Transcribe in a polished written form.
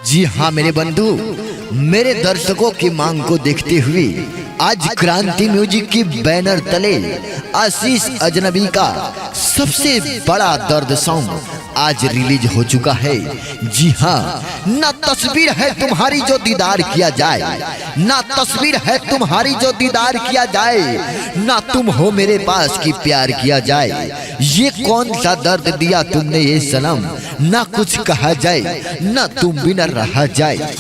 जी हाँ मेरे बंधु, मेरे दर्शकों की मांग को देखते हुए आज क्रांति म्यूजिक की बैनर तले आशीष अजनबी का सबसे बड़ा दर्द सॉन्ग आज रिलीज हो चुका है। जी हाँ, ना तस्वीर है तुम्हारी जो दीदार किया जाए, ना तस्वीर है तुम्हारी जो दीदार किया जाए, ना तुम हो मेरे पास की प्यार किया जाए। ये कौन सा दर्द दिया तुमने ये सनम, ना कुछ कहा जाए, ना तुम बिना रहा जाए।